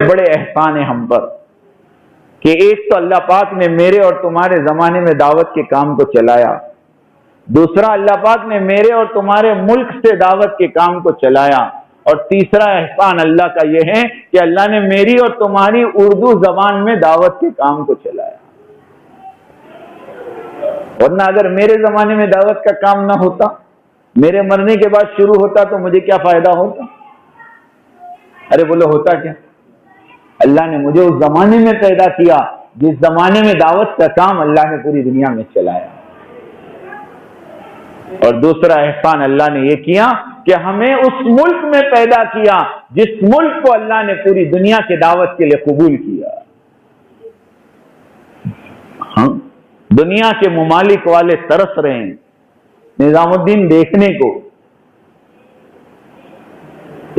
بڑے احسان ہیں ہم پر کہ ایک تو اللہ پاک نے میرے اور تمہارے زمانے میں دعوت کے کام کو چلایا، دوسرا اللہ پاک نے میرے اور تمہارے ملک سے دعوت کے کام کو چلایا، اور تیسرا احسان اللہ کا یہ ہے کہ اللہ نے میری اور تمہاری اردو زبان میں دعوت کے کام کو چلایا۔ ورنہ اگر میرے زمانے میں دعوت کا کام نہ ہوتا، میرے مرنے کے بعد شروع ہوتا، تو مجھے کیا فائدہ ہوتا؟ ارے بولو ہوتا کیا؟ اللہ نے مجھے اس زمانے میں پیدا کیا جس زمانے میں دعوت کا کام اللہ نے پوری دنیا میں چلایا، اور دوسرا احسان اللہ نے یہ کیا کہ ہمیں اس ملک میں پیدا کیا جس ملک کو اللہ نے پوری دنیا کے دعوت کے لیے قبول کیا۔ ہاں، دنیا کے ممالک والے ترس رہے ہیں نظام الدین دیکھنے کو۔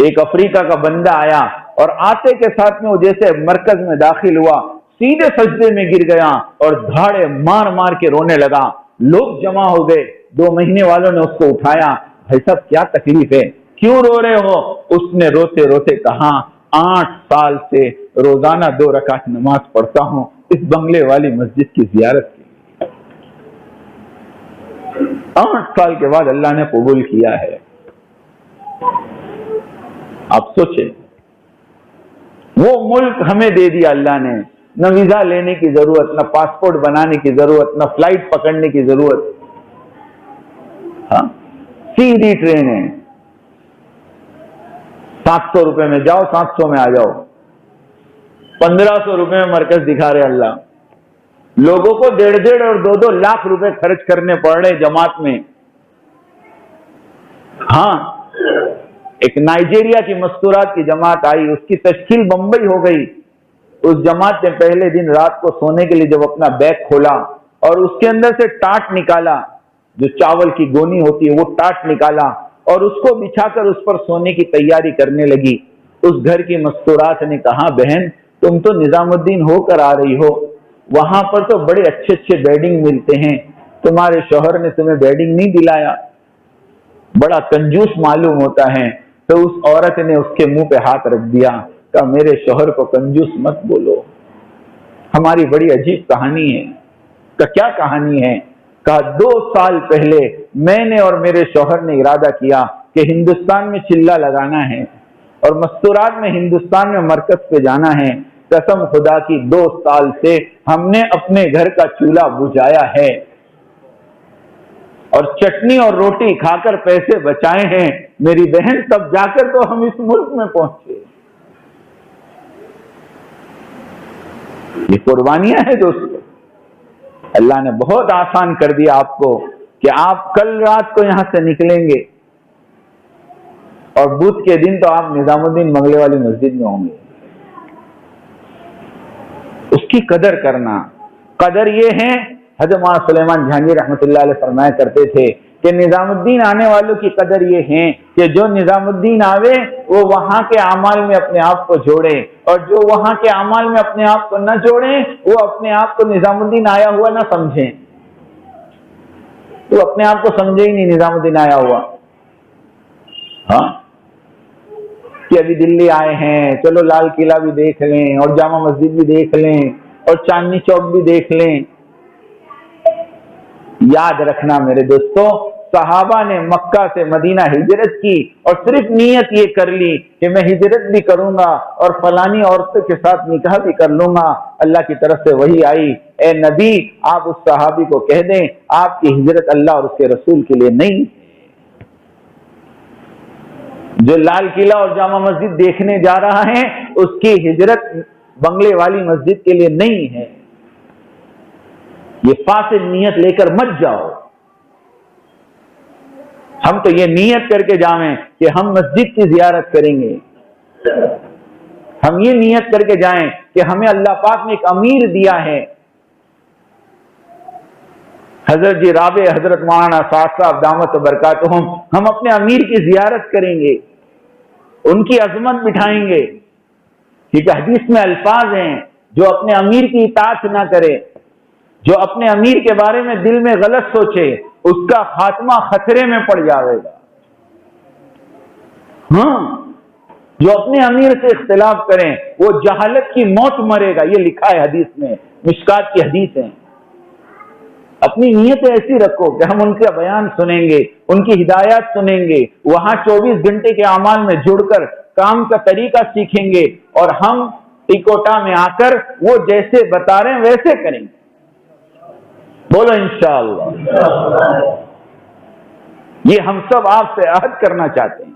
ایک افریقہ کا بندہ آیا اور آتے کے ساتھ میں وہ جیسے مرکز میں داخل ہوا، سیدھے سجدے میں گر گیا اور دھاڑے مار مار کے رونے لگا۔ لوگ جمع ہو گئے، 2 مہینے والوں نے اس کو اٹھایا، بھائی صاحب کیا تکلیف ہے، کیوں رو رہے ہو؟ اس نے روتے روتے کہا 8 سال سے روزانہ 2 رکعت نماز پڑھتا ہوں اس بنگلے والی مسجد کی زیارت کے لیے۔ 8 سال کے بعد اللہ نے قبول کیا ہے۔ آپ سوچیں، وہ ملک ہمیں دے دیا اللہ نے، نہ ویزا لینے کی ضرورت، نہ پاسپورٹ بنانے کی ضرورت، نہ فلائٹ پکڑنے کی ضرورت۔ ہاں، سیدھی ٹرین ہے، 700 روپے میں جاؤ، 700 میں آ جاؤ، 1500 روپے میں مرکز دکھا رہے اللہ۔ لوگوں کو 1.5 اور 2 لاکھ روپے خرچ کرنے پڑ رہے جماعت میں۔ ہاں، ایک نائجیریا کی مستورات کی جماعت آئی، اس کی تشکیل بمبئی ہو گئی۔ اس جماعت نے پہلے دن رات کو سونے کے لیے جب اپنا بیگ کھولا اور اس کے اندر سے ٹاٹ نکالا، جو چاول کی گونی ہوتی ہے وہ ٹاٹ نکالا، اور اس کو بچھا کر اس پر سونے کی تیاری کرنے لگی۔ اس گھر کی مستورات نے کہا بہن تم تو نظام الدین ہو کر آ رہی ہو، وہاں پر تو بڑے اچھے اچھے بیڈنگ ملتے ہیں، تمہارے شوہر نے تمہیں بیڈنگ نہیں دلایا، بڑا کنجوس معلوم ہوتا ہے۔ تو اس عورت نے اس کے منہ پہ ہاتھ رکھ دیا، کہا میرے شوہر کو کنجوس مت بولو، ہماری بڑی عجیب کہانی ہے۔ کہا کیا کہانی ہے؟ کہا 2 سال پہلے میں نے اور میرے شوہر نے ارادہ کیا کہ ہندوستان میں چلہ لگانا ہے اور مستورات میں ہندوستان میں مرکز پہ جانا ہے۔ قسم خدا کی 2 سال سے ہم نے اپنے گھر کا چولہا بجھایا ہے اور چٹنی اور روٹی کھا کر پیسے بچائے ہیں میری بہن، تب جا کر تو ہم اس ملک میں پہنچے۔ یہ قربانیاں ہیں دوستو، اللہ نے بہت آسان کر دیا آپ کو کہ آپ کل رات کو یہاں سے نکلیں گے اور بدھ کے دن تو آپ نظام الدین بنگلے والی مسجد میں ہوں گے۔ اس کی قدر کرنا، قدر یہ ہے، حضرت مولانا سلیمان جہانگیر رحمۃ اللہ علیہ فرمایا کرتے تھے کہ نظام الدین آنے والوں کی قدر یہ ہے کہ جو نظام الدین آوے وہ وہاں کے اعمال میں اپنے آپ کو جوڑے، اور جو وہاں کے اعمال میں اپنے آپ کو نہ جوڑے وہ اپنے آپ کو نظام الدین آیا ہوا نہ سمجھیں۔ وہ اپنے آپ کو سمجھے ہی نہیں نظام الدین آیا ہوا۔ ہاں، کہ ابھی دلی آئے ہیں، چلو لال قلعہ بھی دیکھ لیں اور جامع مسجد بھی دیکھ لیں اور چاندنی چوک بھی دیکھ لیں۔ یاد رکھنا میرے دوستو، صحابہ نے مکہ سے مدینہ ہجرت کی اور صرف نیت یہ کر لی کہ میں ہجرت بھی کروں گا اور فلانی عورتوں کے ساتھ نکاح بھی کر لوں گا۔ اللہ کی طرف سے وحی آئی، اے نبی آپ اس صحابی کو کہہ دیں آپ کی ہجرت اللہ اور اس کے رسول کے لیے نہیں، جو لال قلعہ اور جامع مسجد دیکھنے جا رہا ہے اس کی ہجرت بنگلے والی مسجد کے لیے نہیں ہے۔ یہ فاسد نیت لے کر مت جاؤ۔ ہم تو یہ نیت کر کے جائیں کہ ہم مسجد کی زیارت کریں گے، ہم یہ نیت کر کے جائیں کہ ہمیں اللہ پاک نے ایک امیر دیا ہے۔ حضرت جی رابع حضرت مولانا سعد صاحب دامت برکاتہم، ہم اپنے امیر کی زیارت کریں گے، ان کی عظمت بٹھائیں گے، کیونکہ حدیث میں الفاظ ہیں جو اپنے امیر کی اطاعت نہ کرے، جو اپنے امیر کے بارے میں دل میں غلط سوچے اس کا خاتمہ خطرے میں پڑ جاوے گا۔ ہاں، جو اپنے امیر سے اختلاف کریں وہ جہالت کی موت مرے گا، یہ لکھا ہے حدیث میں، مشکات کی حدیث ہے۔ اپنی نیت ایسی رکھو کہ ہم ان کا بیان سنیں گے، ان کی ہدایات سنیں گے، وہاں 24 گھنٹے کے اعمال میں جڑ کر کام کا طریقہ سیکھیں گے، اور ہم ٹیکوٹا میں آ کر وہ جیسے بتا رہے ہیں ویسے کریں گے۔ بولو انشاءاللہ۔ یہ ہم سب آپ سے عہد کرنا چاہتے ہیں۔